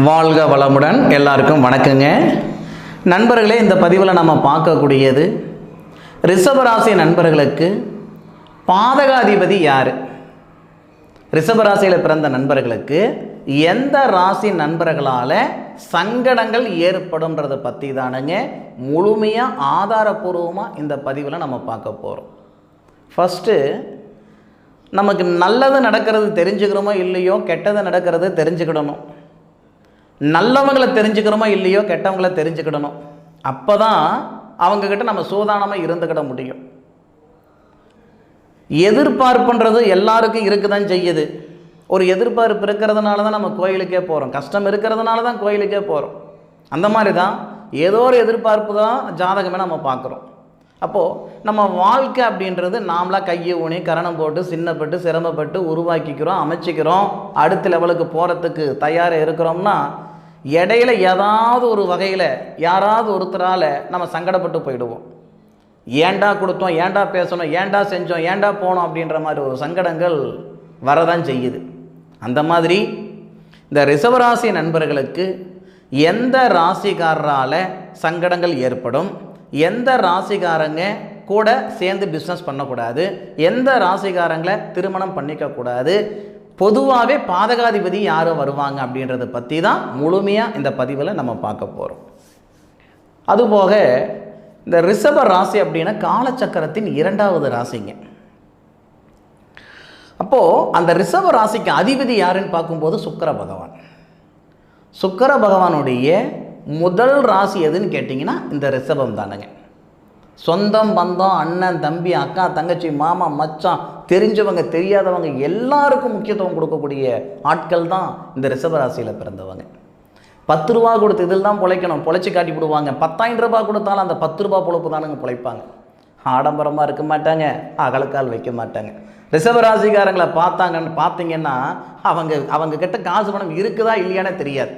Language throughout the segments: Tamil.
வாழ்க வளமுடன். எல்லாருக்கும் வணக்கங்க நண்பர்களே. இந்த பதிவில் நம்ம பார்க்கக்கூடியது ரிஷபராசி நண்பர்களுக்கு பாதகாதிபதி யார், ரிஷபராசியில் பிறந்த நண்பர்களுக்கு எந்த ராசி நண்பர்களால் சங்கடங்கள் ஏற்படும்ன்றதை பற்றி தானுங்க முழுமையாக ஆதாரபூர்வமாக இந்த பதிவில் நம்ம பார்க்க போகிறோம். ஃபஸ்ட்டு நமக்கு நல்லது நடக்கிறது தெரிஞ்சுக்கிறோமோ இல்லையோ, கெட்டது நடக்கிறது தெரிஞ்சுக்கிடணும். நல்லவங்களை தெரிஞ்சுக்கிறோமோ இல்லையோ, கெட்டவங்களை தெரிஞ்சுக்கிடணும். அப்போ தான் அவங்கக்கிட்ட நம்ம சூதானமாக இருந்துக்கிட முடியும். எதிர்பார்ப்புன்றது எல்லாருக்கும் இருக்க தான் செய்யுது. ஒரு எதிர்பார்ப்பு இருக்கிறதுனால தான் நம்ம கோயிலுக்கே போகிறோம், கஷ்டம் இருக்கிறதுனால தான் கோயிலுக்கே போகிறோம். அந்த மாதிரி தான் ஏதோ ஒரு எதிர்பார்ப்பு தான் ஜாதகமே நம்ம பார்க்குறோம். அப்போது நம்ம வாழ்க்கை அப்படின்றது நாமளாக கையை ஊனி கரணம் போட்டு சின்னப்பட்டு சிரமப்பட்டு உருவாக்கிக்கிறோம், அமைச்சிக்கிறோம். அடுத்த லெவலுக்கு போகிறதுக்கு தயாராக இருக்கிறோம்னா இடையில ஏதாவது ஒரு வகையில் யாராவது ஒருத்தரால் நம்ம சங்கடப்பட்டு போயிடுவோம். ஏண்டா கொடுத்தோம், ஏண்டா பேசணும், ஏண்டா செஞ்சோம், ஏண்டா போனோம் அப்படின்ற மாதிரி ஒரு சங்கடங்கள் வரதான் செய்யுது. அந்த மாதிரி இந்த ரிஷபராசி நண்பர்களுக்கு எந்த ராசிக்காரரால் சங்கடங்கள் ஏற்படும், எந்த ராசிக்காரங்க கூட சேர்ந்து பிஸ்னஸ் பண்ணக்கூடாது, எந்த ராசிக்காரங்களை திருமணம் பண்ணிக்கக்கூடாது, பொதுவாகவே பாதகாதிபதி யார் வருவாங்க அப்படின்றத பற்றி தான் முழுமையாக இந்த பதிவில் நம்ம பார்க்க போகிறோம். அதுபோக இந்த ரிஷப ராசி அப்படின்னா காலச்சக்கரத்தின் இரண்டாவது ராசிங்க. அப்போது அந்த ரிஷப ராசிக்கு அதிபதி யாருன்னு பார்க்கும்போது சுக்கிர பகவான். சுக்கிர பகவானுடைய முதல் ராசி எதுன்னு கேட்டிங்கன்னா இந்த ரிஷபம் தானுங்க. சொந்தம் பந்தம், அண்ணன் தம்பி அக்கா தங்கச்சி மாமா மச்சான், தெரிஞ்சவங்க தெரியாதவங்க எல்லாருக்கும் முக்கியத்துவம் கொடுக்கக்கூடிய ஆட்கள் தான் இந்த ரிஷபராசியில் பிறந்தவங்க. 10 ரூபா கொடுத்து இதில் தான் பிழைக்கணும், பொழைச்சி காட்டி விடுவாங்க. 10,000 ரூபாய் கொடுத்தாலும் அந்த 10 ரூபா பொழப்பு தானுங்க பிழைப்பாங்க. ஆடம்பரமாக இருக்க மாட்டாங்க, அகலக்கால் வைக்க மாட்டாங்க. ரிஷபராசிக்காரங்களை பார்த்தீங்கன்னா அவங்க கிட்ட காசு பணம் இருக்குதா இல்லையானே தெரியாது.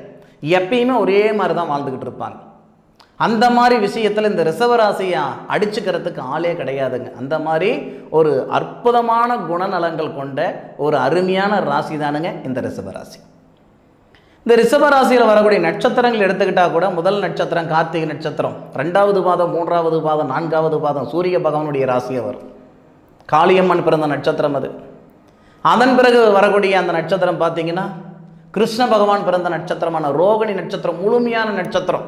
எப்பயுமே ஒரே மாதிரி தான் வாழ்ந்துக்கிட்டு இருப்பாங்க. அந்த மாதிரி விஷயத்தில் இந்த ரிஷபராசியை அடிச்சுக்கிறதுக்கு ஆளே கிடையாதுங்க. அந்த மாதிரி ஒரு அற்புதமான குணநலங்கள் கொண்ட ஒரு அருமையான ராசி தானுங்க இந்த ரிஷபராசி. இந்த ரிஷபராசியில் வரக்கூடிய நட்சத்திரங்கள் எடுத்துக்கிட்டால் கூட முதல் நட்சத்திரம் கார்த்திகை நட்சத்திரம், 2வது பாதம் 3வது பாதம் 4வது பாதம் சூரிய பகவானுடைய ராசியை வரும். காளியம்மன் பிறந்த நட்சத்திரம் அது. அதன் பிறகு வரக்கூடிய அந்த நட்சத்திரம் பார்த்தீங்கன்னா கிருஷ்ண பகவான் பிறந்த நட்சத்திரமான ரோகிணி நட்சத்திரம், முழுமையான நட்சத்திரம்.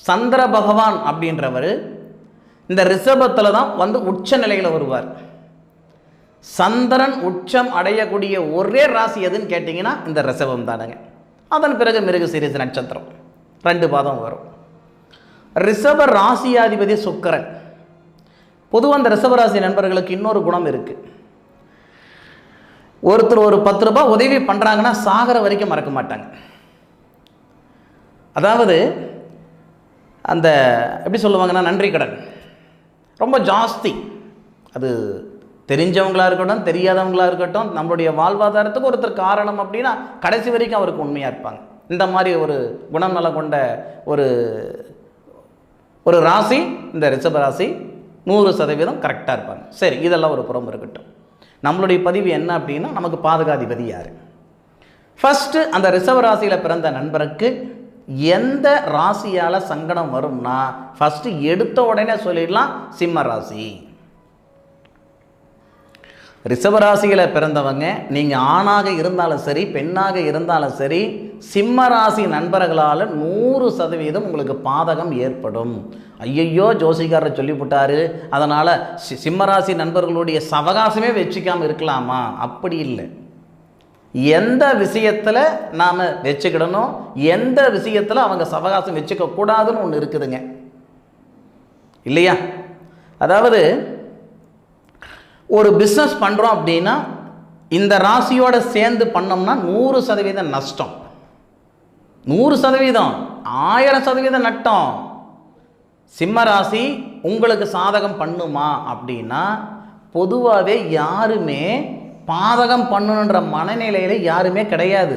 சந்திர பகவான் அப்படின்றவர் இந்த ரிஷபத்தில் தான் வந்து உச்ச நிலையில் வருவார். சந்திரன் உச்சம் அடையக்கூடிய ஒரே ராசி எதுன்னு கேட்டிங்கன்னா இந்த ரிஷபம் தானுங்க. அதன் பிறகு மிருகசீரிஷ நட்சத்திரம் 2 பாதம் வரும். ரிஷப ராசியாதிபதி சுக்கிரன். பொதுவாக அந்த ரிஷபராசி நண்பர்களுக்கு இன்னொரு குணம் இருக்குது. ஒருத்தர் ஒரு 10 ரூபாய் உதவி பண்ணுறாங்கன்னா சாகர வரைக்கும் மறக்க மாட்டாங்க. அதாவது அந்த எப்படி சொல்லுவாங்கன்னா நன்றி கடன் ரொம்ப ஜாஸ்தி. அது தெரிஞ்சவங்களாக இருக்கட்டும் தெரியாதவங்களாக இருக்கட்டும், நம்மளுடைய வாழ்வாதாரத்துக்கு ஒருத்தர் காரணம் அப்படின்னா கடைசி வரைக்கும் அவருக்கு உண்மையாக இருப்பாங்க. இந்த மாதிரி ஒரு குணம் நலம் கொண்ட ஒரு ராசி இந்த ரிஷபராசி 100% கரெக்டாக இருப்பாங்க. சரி, இதெல்லாம் ஒரு புறம் இருக்கட்டும். நம்மளுடைய பதிவு என்ன அப்படின்னா நமக்கு பாதகாதிபதி யார். ஃபஸ்ட்டு அந்த ரிஷபராசியில் பிறந்த நண்பருக்கு எந்த ராசியால் சங்கடம் வரும்னா ஃபஸ்ட்டு எடுத்த உடனே சொல்லிடலாம் சிம்ம ராசி. ரிஷபராசியில் பிறந்தவங்க நீங்கள் ஆணாக இருந்தாலும் சரி பெண்ணாக இருந்தாலும் சரி, சிம்ம ராசி நண்பர்களால் 100% உங்களுக்கு பாதகம் ஏற்படும். ஐயையோ ஜோசிகாரர் சொல்லிவிட்டாரு, அதனால் சிம்மராசி நண்பர்களுடைய சவகாசமே வச்சுக்காமல் இருக்கலாமா? அப்படி இல்லை. எந்த விஷயத்தில் நாம் வச்சுக்கிடணும், எந்த விஷயத்தில் அவங்க சவகாசம் வச்சுக்க கூடாதுன்னு ஒன்று இருக்குதுங்க இல்லையா? அதாவது ஒரு பிஸ்னஸ் பண்ணுறோம் அப்படின்னா இந்த ராசியோடு சேர்ந்து பண்ணோம்னா 100% நஷ்டம், 100%, 1000% நட்டம். சிம்ம ராசி உங்களுக்கு சாதகம் பண்ணுமா அப்படின்னா பொதுவாகவே யாருமே பாதகம் பண்ணணுன்ற மனநிலையில் யாருமே கிடையாது.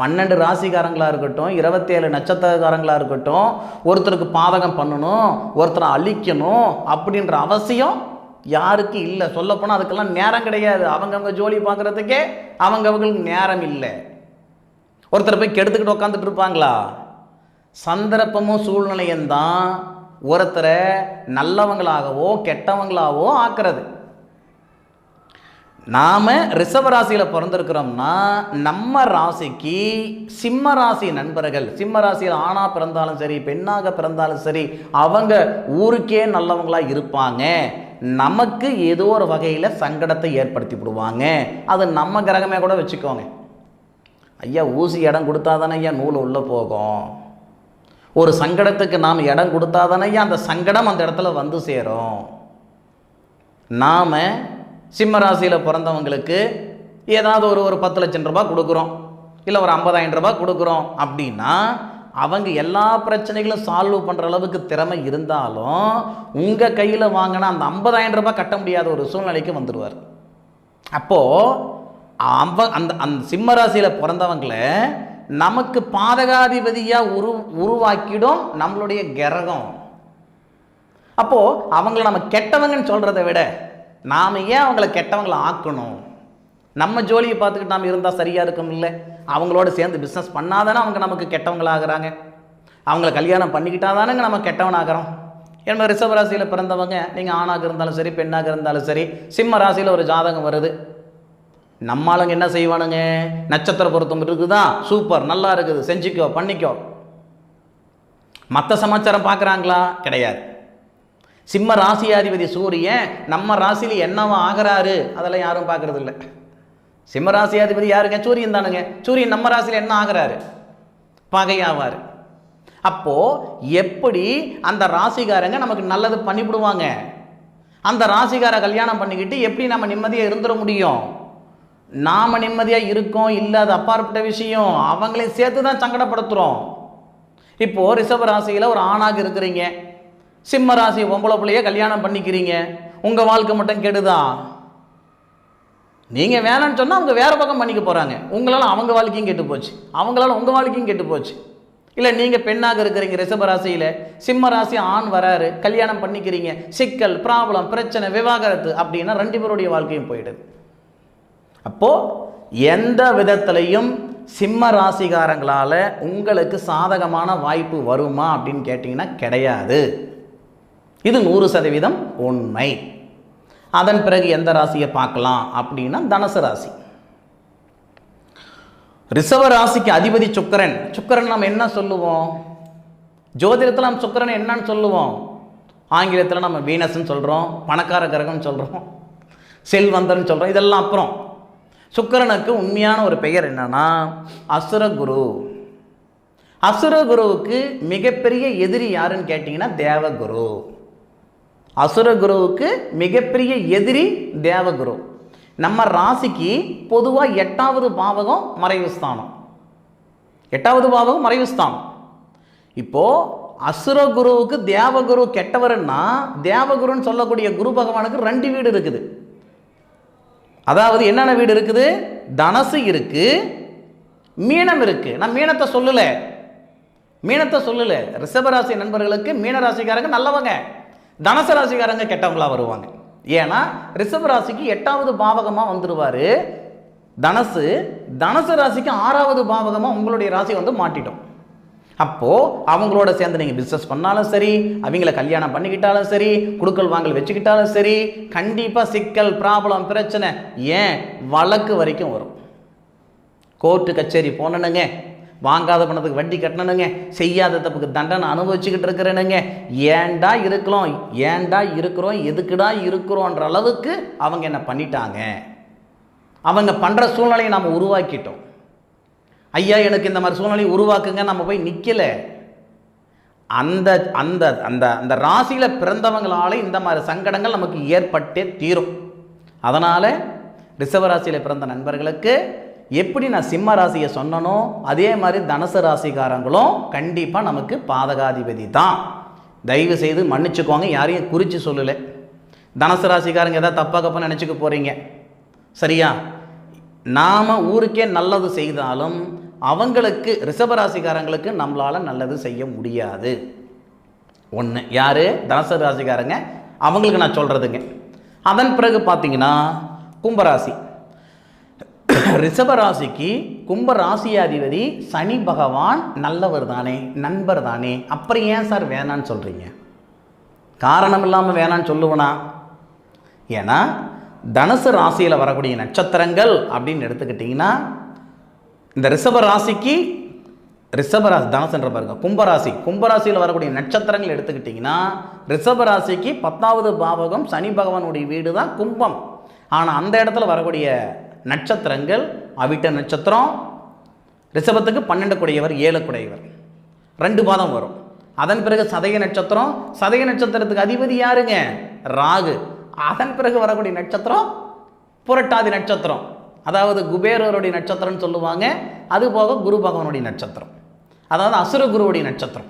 12 ராசிக்காரங்களாக இருக்கட்டும், 27 நட்சத்திரக்காரங்களாக இருக்கட்டும், ஒருத்தருக்கு பாதகம் பண்ணணும், ஒருத்தரை அழிக்கணும் அப்படின்ற அவசியம் யாருக்கு இல்லை. சொல்லப்போனால் அதுக்கெல்லாம் நேரம் கிடையாது. அவங்கவுங்க ஜோலி பார்க்குறதுக்கே அவங்களுக்கு நேரம் இல்லை. ஒருத்தர் போய் கெடுத்துக்கிட்டு உட்காந்துட்டு இருப்பாங்களா? சந்தர்ப்பமும் சூழ்நிலையும் தான் ஒருத்தரை நல்லவங்களாகவோ கெட்டவங்களாகவோ ஆக்குறது. நாம் ரிஷப ராசியில் பிறந்திருக்கிறோம்னா நம்ம ராசிக்கு சிம்ம ராசி நண்பர்கள், சிம்ம ராசியில் ஆணாக பிறந்தாலும் சரி பெண்ணாக பிறந்தாலும் சரி, அவங்க ஊருக்கே நல்லவங்களாக இருப்பாங்க. நமக்கு ஏதோ ஒரு வகையில் சங்கடத்தை ஏற்படுத்தி விடுவாங்க. அது நம்ம கிரகமே கூட வச்சுக்கோங்க. ஐயா, ஊசி இடம் கொடுத்தா தானே ஐயா நூல் உள்ளே போகும். ஒரு சங்கடத்துக்கு நாம் இடம் கொடுத்தா தானே ஐயா அந்த சங்கடம் அந்த இடத்துல வந்து சேரும். நாம் சிம்ம ராசியில் பிறந்தவங்களுக்கு ஏதாவது ஒரு 10 லட்சம் ரூபாய் கொடுக்குறோம், இல்லை ஒரு 50,000 ரூபாய் கொடுக்குறோம் அப்படின்னா அவங்க எல்லா பிரச்சனைகளும் சால்வ் பண்ணுற அளவுக்கு திறமை இருந்தாலும் உங்கள் கையில் வாங்கினா அந்த 50,000 ரூபாய் கட்ட முடியாத ஒரு சூழ்நிலைக்கு வந்துடுவார். அப்போது அந்த அந்த சிம்ம ராசியில் பிறந்தவங்களை நமக்கு பாதகாதிபதியாக உருவாக்கிடும் நம்மளுடைய கிரகம். அப்போது அவங்கள நம்ம கெட்டவங்கன்னு சொல்கிறத விட நாம் ஏன் அவங்கள கெட்டவங்களை ஆக்கணும்? நம்ம ஜோலியை பார்த்துக்கிட்டு நாம் இருந்தால் சரியாக இருக்கும் இல்லை? அவங்களோட சேர்ந்து பிஸ்னஸ் பண்ணாதானே அவங்க நமக்கு கெட்டவங்களாகிறாங்க. அவங்கள கல்யாணம் பண்ணிக்கிட்டா தானேங்க நம்ம கெட்டவனாகிறோம். ஏன்னா ரிஷப ராசியில் பிறந்தவங்க, நீங்கள் ஆணாக இருந்தாலும் சரி பெண்ணாக இருந்தாலும் சரி, சிம்ம ராசியில் ஒரு ஜாதகம் வருது, நம்ம ஆளுங்க என்ன செய்வானுங்க? நட்சத்திர பொருத்தம் இருக்குதா, சூப்பர், நல்லா இருக்குது, செஞ்சுக்கோ பண்ணிக்கோ. மற்ற சமாச்சாரம் பார்க்குறாங்களா? கிடையாது. சிம்ம ராசியாதிபதி சூரியன் நம்ம ராசியில் என்னவா ஆகிறாரு அதெல்லாம் யாரும் பார்க்கறது இல்லை. சிம்ம ராசியாதிபதி யாருங்க? சூரியன் தானுங்க. சூரியன் நம்ம ராசியில் என்ன ஆகிறாரு? பகையாவார். அப்போது எப்படி அந்த ராசிக்காரங்க நமக்கு நல்லது பண்ணிவிடுவாங்க? அந்த ராசிக்கார கல்யாணம் பண்ணிக்கிட்டு எப்படி நம்ம நிம்மதியாக இருந்துட முடியும்? நாம் நிம்மதியாக இருக்கோம் இல்லை, அது அப்பாற்பட்ட விஷயம். அவங்களையும் சேர்த்து தான் சங்கடப்படுத்துகிறோம். இப்போது ரிஷப ராசியில் ஒரு ஆணாக இருக்கிறீங்க, சிம்ம ராசி பொம்பளை பிள்ளைய கல்யாணம் பண்ணிக்கிறீங்க, உங்கள் வாழ்க்கை மட்டும் கெடுதா? நீங்கள் வேணான்னு சொன்னால் அவங்க வேறு பக்கம் பண்ணிக்க போகிறாங்க. உங்களால் அவங்க வாழ்க்கையும் கெட்டு போச்சு, அவங்களால உங்கள் வாழ்க்கையும் கெட்டு போச்சு. இல்லை நீங்கள் பெண்ணாக இருக்கிறீங்க ரிஷப ராசியில், சிம்ம ராசி ஆண் வராரு, கல்யாணம் பண்ணிக்கிறீங்க, சிக்கல், ப்ராப்ளம், பிரச்சனை, விவாகரத்து அப்படின்னா 2 பேருடைய வாழ்க்கையும் போயிடுது. அப்போது எந்த விதத்திலையும் சிம்ம ராசிகாரங்களால் உங்களுக்கு சாதகமான வாய்ப்பு வருமா அப்படின்னு கேட்டிங்கன்னா கிடையாது. இது 100% உண்மை. அதன் பிறகு எந்த ராசியை பார்க்கலாம் அப்படின்னா தனுசு ராசி. ரிஷப ராசிக்கு அதிபதி சுக்கிரன். சுக்கிரன் நம்ம என்ன சொல்லுவோம்? ஜோதிடத்தில் நம்ம சுக்கிரன் என்னன்னு சொல்லுவோம்? ஆங்கிலத்தில் நம்ம வீனஸ்ன்னு சொல்கிறோம், பணக்கார கிரகம்னு சொல்கிறோம், செல்வந்தர்னு சொல்கிறோம். இதெல்லாம் அப்புறம். சுக்கிரனுக்கு உண்மையான ஒரு பெயர் என்னன்னா அசுரகுரு. அசுரகுருவுக்கு மிகப்பெரிய எதிரி யாருன்னு கேட்டிங்கன்னா தேவகுரு. அசுரகுருவுக்கு மிகப்பெரிய எதிரி தேவகுரு. நம்ம ராசிக்கு பொதுவாக 8வது பாவகம் மறைவு ஸ்தானம். 8வது பாவகம் மறைவு ஸ்தானம். இப்போது அசுரகுருவுக்கு தேவகுரு கெட்டவர்னா தேவகுருன்னு சொல்லக்கூடிய குரு பகவானுக்கு 2 வீடு இருக்குது. அதாவது என்னென்ன வீடு இருக்குது? தனுசு இருக்குது, மீனம் இருக்குது. நான் மீனத்தை சொல்லலை. ரிஷபராசி நண்பர்களுக்கு மீன ராசிக்காரங்க நல்லவங்க, தனுசு ராசிக்காரங்க கெட்டவங்களா வருவாங்க. ஏன்னா ரிஷப ராசிக்கு 8வது பாவகமாக வந்துடுவார் தனுசு. தனுசு ராசிக்கு 6வது பாவகமாக உங்களுடைய ராசி வந்து மாட்டிட்டோம். அப்போது அவங்களோட சேர்ந்து நீங்கள் பிஸ்னஸ் பண்ணாலும் சரி, அவங்கள கல்யாணம் பண்ணிக்கிட்டாலும் சரி, குடுக்கல் வாங்கல் வச்சுக்கிட்டாலும் சரி, கண்டிப்பாக சிக்கல், ப்ராப்ளம், பிரச்சனை, ஏன் வழக்கு வரைக்கும் வரும். கோர்ட்டு கச்சேரி போனனுங்க, வாங்காத பணத்துக்கு வட்டி கட்டணுங்க, செய்யாத தப்புக்கு தண்டனை அனுபவிச்சுக்கிட்டு இருக்கிறேனுங்க, ஏண்டா இருக்கிறோம் எதுக்குடா இருக்கிறோன்ற அளவுக்கு அவங்க என்ன பண்ணிட்டாங்க. அவங்க பண்ணுற சூழ்நிலையை நாம் உருவாக்கிட்டோம். ஐயா எனக்கு இந்த மாதிரி சூழ்நிலையை உருவாக்குங்க, நம்ம போய் நிற்கலை. அந்த அந்த அந்த அந்த ராசியில் பிறந்தவங்களால இந்த மாதிரி சங்கடங்கள் நமக்கு ஏற்பட்டே தீரும். அதனால் ரிஷபராசியில் பிறந்த நண்பர்களுக்கு எப்படி நான் சிம்ம ராசியை சொன்னனோ அதே மாதிரி தனுசு ராசிக்காரங்களும் கண்டிப்பாக நமக்கு பாதகாதிபதி தான். தயவு செய்து மன்னிச்சுக்கோங்க, யாரையும் குறித்து சொல்லலை. தனுசு ராசிக்காரங்க எதாவது தப்பாக நினச்சிக்க போகிறீங்க, சரியா? நாம் ஊருக்கே நல்லது செய்தாலும் அவங்களுக்கு ரிஷபராசிக்காரங்களுக்கு நம்மளால் நல்லது செய்ய முடியாது. ஒன்று யார்? தனுசு ராசிக்காரங்க, அவங்களுக்கு நான் சொல்கிறதுங்க. அதன் பிறகு பார்த்தீங்கன்னா கும்பராசி. ரிஷப ராசிக்கு கும்ப ராசியாதிபதி சனி பகவான் நல்லவர் தானே, நண்பர் தானே, அப்புறம் ஏன் சார் வேணான்னு சொல்கிறீங்க? காரணம் இல்லாமல் வேணான்னு சொல்லுவேனா? ஏன்னா தனுசு ராசியில் வரக்கூடிய நட்சத்திரங்கள் அப்படின்னு எடுத்துக்கிட்டிங்கன்னா, இந்த ரிஷப ராசிக்கு ரிஷபராசி தனுசுன்ற பாருங்க, கும்பராசியில் வரக்கூடிய நட்சத்திரங்கள் எடுத்துக்கிட்டிங்கன்னா, ரிஷபராசிக்கு 10வது பாவகம் சனி பகவானுடைய வீடு தான் கும்பம். ஆனால் அந்த இடத்துல வரக்கூடிய நட்சத்திரங்கள் அவிட்ட நட்சத்திரம், ரிஷபத்துக்கு 12 குடையவர் 7 குடையவர் 2 பாதம் வரும். அதன் பிறகு சதய நட்சத்திரத்துக்கு அதிபதி யாருங்க? ராகு. அதன் பிறகு வரக்கூடிய நட்சத்திரம் புரட்டாதி நட்சத்திரம், அதாவது குபேரருடைய நட்சத்திரம்னு சொல்லுவாங்க. அது போக குரு பகவானுடைய நட்சத்திரம், அதாவது அசுர குருவுடைய நட்சத்திரம்.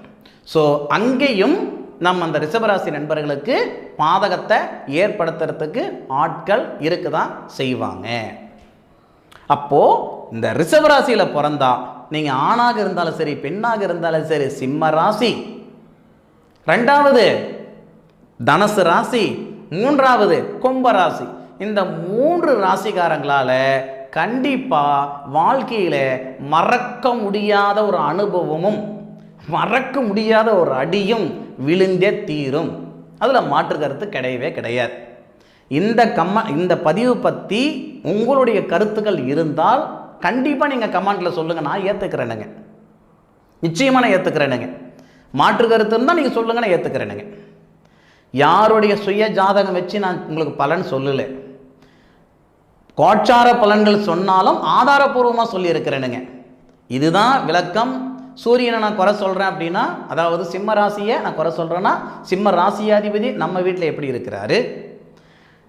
ஸோ அங்கேயும் நம்ம அந்த ரிஷபராசி நண்பர்களுக்கு பாதகத்தை ஏற்படுத்துறதுக்கு ஆட்கள் இருக்குதான் செய்வாங்க. அப்போது இந்த ரிஷபராசியில் பிறந்தா நீங்கள் ஆணாக இருந்தாலும் சரி, பெண்ணாக இருந்தாலும் சரி, சிம்ம ராசி, 2வது தனுசு ராசி, 3வது கும்பராசி, இந்த 3 ராசிக்காரங்களால் கண்டிப்பாக வாழ்க்கையில் மறக்க முடியாத ஒரு அனுபவமும் மறக்க முடியாத ஒரு அடியும் விழுந்தே தீரும். அதில் மாற்று கருத்து கிடையவே கிடையாது. இந்த பதிவு பற்றி உங்களுடைய கருத்துக்கள் இருந்தால் கண்டிப்பாக நீங்கள் கமெண்ட்டில் சொல்லுங்கள். நான் ஏற்றுக்கிறேனுங்க, நிச்சயமாக நான் ஏற்றுக்கிறேனுங்க. மாற்று கருத்து இருந்தால் நீங்கள் சொல்லுங்கள், நான் ஏற்றுக்கிறேனுங்க. யாருடைய சுய ஜாதகம் வச்சு நான் உங்களுக்கு பலன் சொல்லலை, கோட்சார பலன்கள் சொன்னாலும் ஆதாரபூர்வமாக சொல்லியிருக்கிறேனுங்க. இதுதான் விளக்கம். சூரியனை நான் குறை சொல்கிறேன் அப்படின்னா, அதாவது சிம்ம ராசியை நான் குறை சொல்கிறேன்னா, சிம்ம ராசியாதிபதி நம்ம வீட்டில் எப்படி இருக்கிறாரு,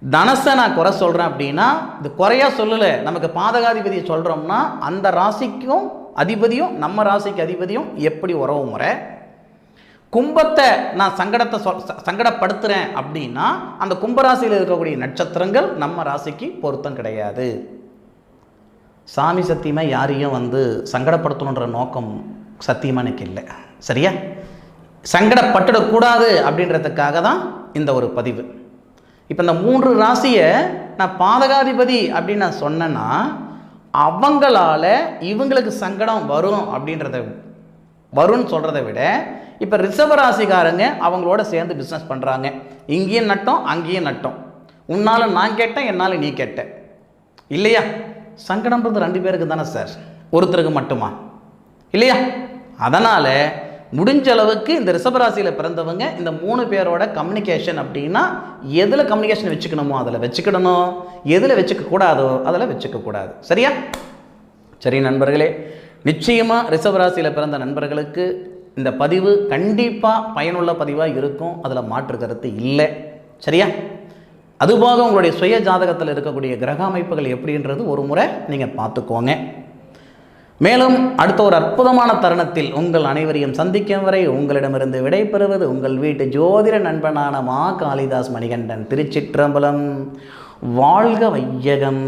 தனுசை நான் குறை சொல்கிறேன் அப்படின்னா, இது குறையாக சொல்லலை, நமக்கு பாதகாதிபதியை சொல்கிறோம்னா அந்த ராசிக்கும் அதிபதியும் நம்ம ராசிக்கு அதிபதியும் எப்படி உறவு முறை, கும்பத்தை நான் சங்கடப்படுத்துகிறேன் அப்படின்னா அந்த கும்பராசியில் இருக்கக்கூடிய நட்சத்திரங்கள் நம்ம ராசிக்கு பொருத்தம் கிடையாது. சாமி சத்தியமாக யாரையும் சங்கடப்படுத்தணுன்ற நோக்கம் சத்தியமாக எனக்கு இல்லை. சரியா? சங்கடப்பட்டுடக்கூடாது அப்படின்றதுக்காக தான் இந்த ஒரு பதிவு. இப்போ இந்த 3 ராசியை நான் பாதகாதிபதி அப்படின்னு நான் சொன்னேன்னா அவங்களால இவங்களுக்கு சங்கடம் வரும்னு சொல்கிறத விட, இப்போ ரிஷபராசிக்காரங்க அவங்களோட சேர்ந்து பிஸ்னஸ் பண்ணுறாங்க. இங்கேயும் நட்டம், அங்கேயும் நட்டம். உன்னால் நான் கேட்டேன், என்னால் நீ கேட்ட, இல்லையா? சங்கடம்ன்றது 2 பேருக்கு தானே சார், ஒருத்தருக்கு மட்டுமா? இல்லையா? அதனால் முடிஞ்ச அளவுக்கு இந்த ரிஷபராசியில் பிறந்தவங்க இந்த 3 பேரோட கம்யூனிகேஷன் அப்படின்னா எதில் கம்யூனிகேஷன் வச்சுக்கணுமோ அதில் வச்சுக்கிடணும், எதில் வச்சுக்கக்கூடாதோ அதில் வச்சுக்கக்கூடாது. சரியா? சரி நண்பர்களே, நிச்சயமாக ரிஷபராசியில் பிறந்த நண்பர்களுக்கு இந்த பதிவு கண்டிப்பாக பயனுள்ள பதிவாக இருக்கும், அதில் மாற்று கருத்து இல்லை. சரியா? அதுபோக உங்களுடைய சுய ஜாதகத்தில் இருக்கக்கூடிய கிரக அமைப்புகள் எப்படின்றது ஒரு முறை நீங்கள் பார்த்துக்கோங்க. மேலும் அடுத்த ஒரு அற்புதமான தருணத்தில் உங்கள் அனைவரையும் சந்திக்கும் வரை உங்களிடமிருந்து விடைபெறுவது உங்கள் வீட்டு ஜோதிட நண்பனான மா காளிதாஸ் மணிகண்டன். திருச்சிற்றம்பலம். வாழ்க வையகம்,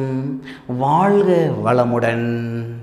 வாழ்க வளமுடன்.